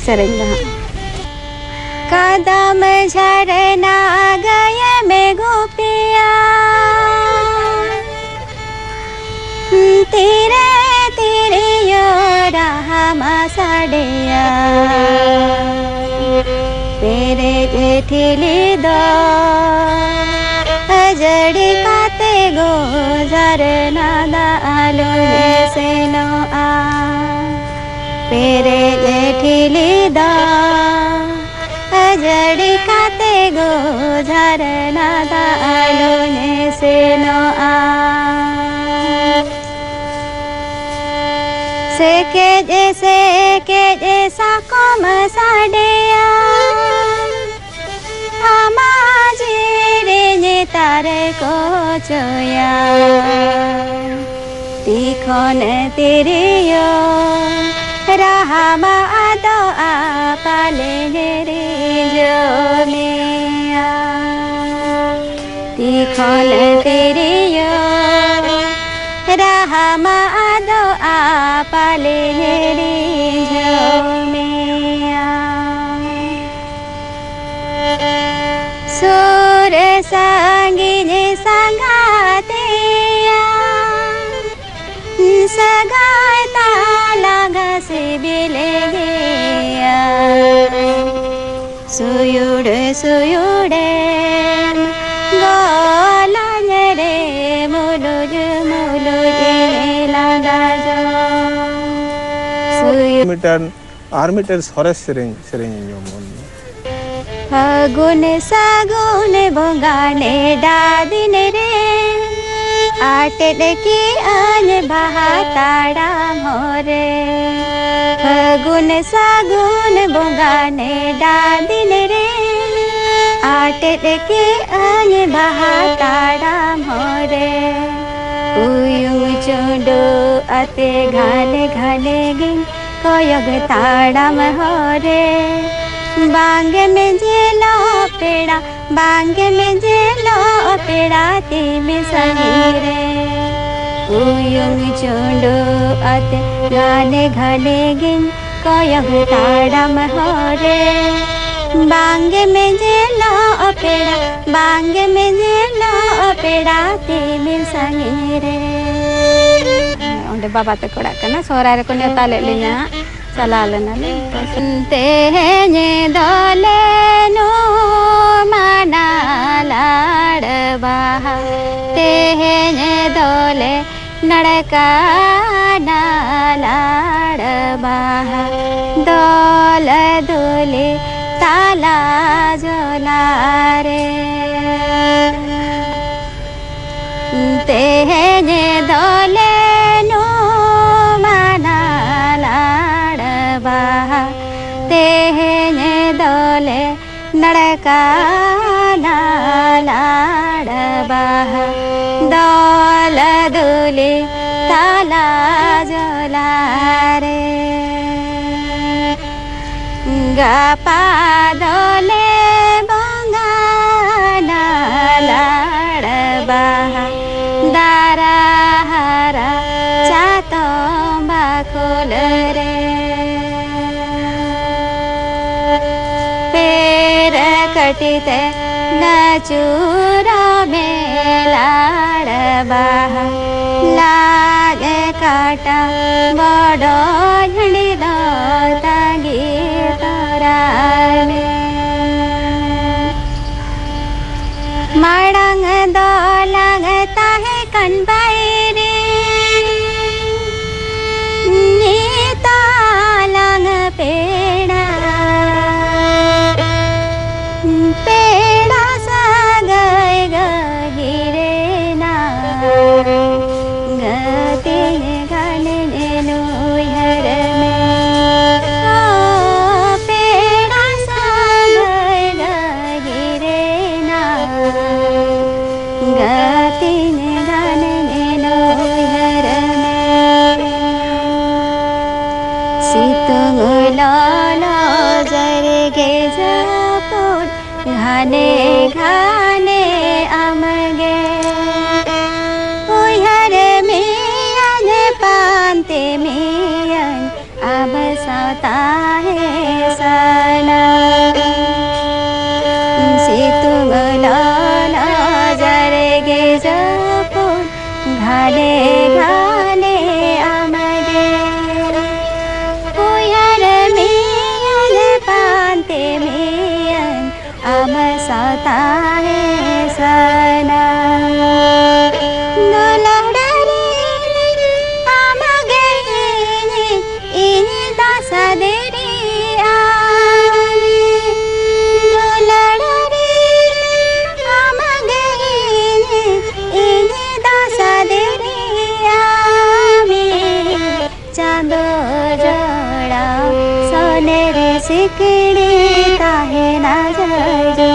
सेरेंग कदम झरना गए में गोपिया तेरे तेरे रामा साड़िया तेरे जेठिली दो जड़ी काते गो झरना दालो से नो आ तेरे जेठिली दो जड़ी काते गो झरना दालो से नो आ से के जैसा कम साड़िया आमाजी रे तारे को चोया तीखन तेरे यो रामा आदो आ पाले रे जो मिया तीखन तेरे यो रामा आदो आ पाले रे जो मिया सुर संगी ने संगाते सगाई ताला घसे बिले गया सुयुड़े गोलन रे मुलुज लगा जो आर्मीटर सरे सेरेंग फागुन सागुन बंगाने दादिन रे आटेल की आन बहाताड़ा मोरे फागुन सागुन बंगाने दादिन रे आटेल की आन बहाताड़ा मोरे उयुं चुंडो आते घाने घाने गिन कोयग ताड़ा मोरे बांगे में जेलो पेड़ा बांगे में जेलो पेड़ा तीम संगीरे उयुं चुंडो आते घाने घाने गिन कोयग ताड़ा मोरे बांगे में जेलो पेड़ा बांगे में जेलो पेड़ा तीम संगीरे उन्हें बाबा तक कोड़ा करना सोरा रे को नेता ले लिया चला लेना ले सुनते हैं ये दोले नो माना लाड़ बहा ते हैं ये दोले नड़का ना लाड़ बहा दोल दोले ताला जोला रे ते हैं ये दोले नो माना ते ने दोले नड़का ना लाड़ बहा दोल दोले ताला जोला रे गपा दोले बंगा ना लाड़ बहा दारा हरा चातो बाकुल रे कटिते नचूरा में लाड़ बहा लाग काटा बड़ो झंडी दो तगी तोरा मड़ंग दो लगता है कनबाई नीता लंग पेड़ा पेड़ा सा गए गिरे ना गते घने नो हर में पेड़ा सा गए गिरे ना गते घने नो हर में सीतुंग लाला जरे के घाने घाने आमगे उहर मियन पांते मियन अब सता है ताहे सना दुलड़री आमगे इनी दासा देरी आमी दुलड़री आमगे इनी दासा देरी आमी चांदो जोड़ा सोनेरी सिकड़ी ताहे ना जड़ी